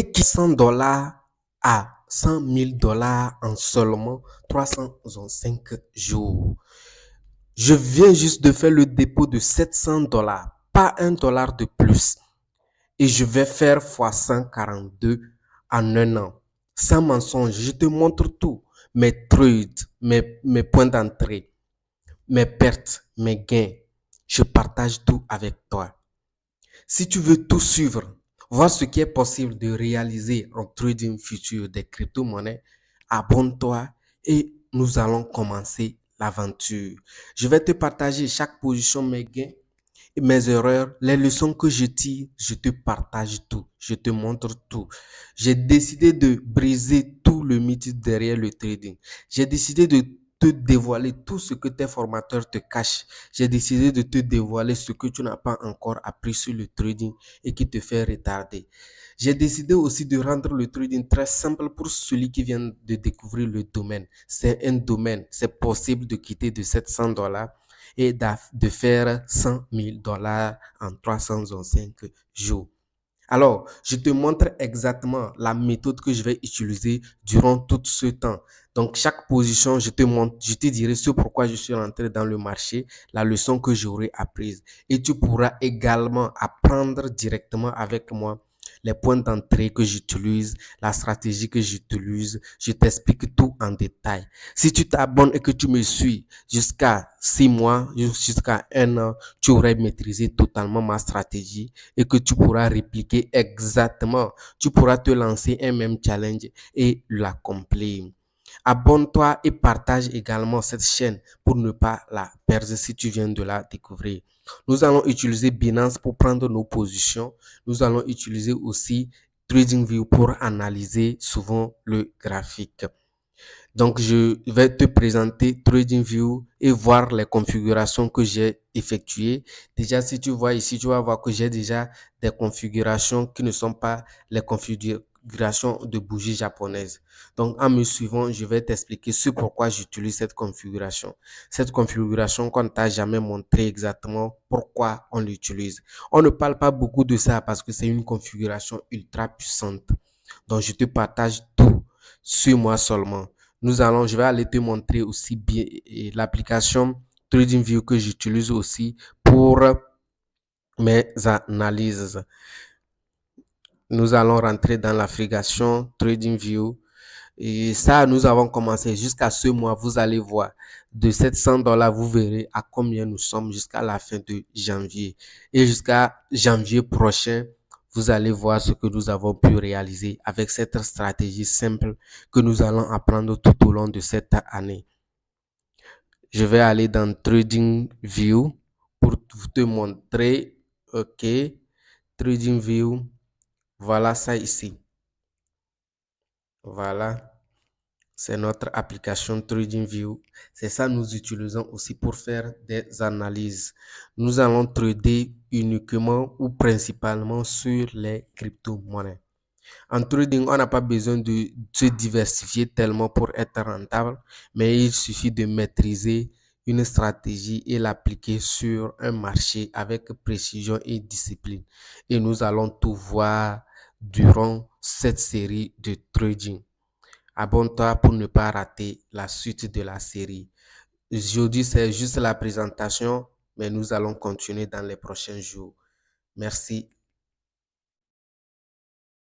et qui $100 à $100 000 en seulement 365 jours. Je viens juste de faire le dépôt de $700, pas $1 de plus. Et je vais faire fois 142 en un an. Sans mensonge, je te montre tout. Mes trades, mes points d'entrée, mes pertes, mes gains. Je partage tout avec toi. Si tu veux tout suivre, voir ce qui est possible de réaliser en trading futur des crypto-monnaies, abonne-toi et nous allons commencer l'aventure. Je vais te partager chaque position, mes gains, mes erreurs, les leçons que je tire, je te partage tout, je te montre tout. J'ai décidé de briser tout le mythe derrière le trading. J'ai décidé de te dévoiler tout ce que tes formateurs te cachent. J'ai décidé de te dévoiler ce que tu n'as pas encore appris sur le trading et qui te fait retarder. J'ai décidé aussi de rendre le trading très simple pour celui qui vient de découvrir le domaine. C'est un domaine, c'est possible de quitter de $700 et de faire $100 000 en 365 jours. Alors, je te montre exactement la méthode que je vais utiliser durant tout ce temps. Donc, chaque position, je te dirai ce pourquoi je suis rentré dans le marché, la leçon que j'aurai apprise. Et tu pourras également apprendre directement avec moi les points d'entrée que j'utilise, la stratégie que j'utilise. Je t'explique tout en détail. Si tu t'abonnes et que tu me suis jusqu'à 6 mois, jusqu'à un an, tu aurais maîtrisé totalement ma stratégie et que tu pourras répliquer exactement. Tu pourras te lancer un même challenge et l'accomplir. Abonne-toi et partage également cette chaîne pour ne pas la perdre si tu viens de la découvrir. Nous allons utiliser Binance pour prendre nos positions. Nous allons utiliser aussi TradingView pour analyser souvent le graphique. Donc, je vais te présenter TradingView et voir les configurations que j'ai effectuées. Déjà, si tu vois ici, tu vas voir que j'ai déjà des configurations qui ne sont pas les configurations de bougies japonaises. Donc, en me suivant, je vais t'expliquer ce pourquoi j'utilise cette configuration. Cette configuration qu'on ne t'a jamais montré exactement pourquoi on l'utilise. On ne parle pas beaucoup de ça parce que c'est une configuration ultra puissante. Donc, je te partage tout sur moi seulement. Je vais aller te montrer aussi bien l'application TradingView que j'utilise aussi pour mes analyses. Nous allons rentrer dans l'application TradingView. Et ça, nous avons commencé jusqu'à ce mois. Vous allez voir, de $700, vous verrez à combien nous sommes jusqu'à la fin de janvier. Et jusqu'à janvier prochain, vous allez voir ce que nous avons pu réaliser avec cette stratégie simple que nous allons apprendre tout au long de cette année. Je vais aller dans TradingView pour te montrer. OK. TradingView. Voilà ça ici. Voilà. C'est notre application TradingView. C'est ça que nous utilisons aussi pour faire des analyses. Nous allons trader uniquement ou principalement sur les crypto-monnaies. En trading, on n'a pas besoin de se diversifier tellement pour être rentable, mais il suffit de maîtriser une stratégie et l'appliquer sur un marché avec précision et discipline. Et nous allons tout voir durant cette série de trading. Abonne-toi pour ne pas rater la suite de la série. Aujourd'hui, c'est juste la présentation, mais nous allons continuer dans les prochains jours. Merci.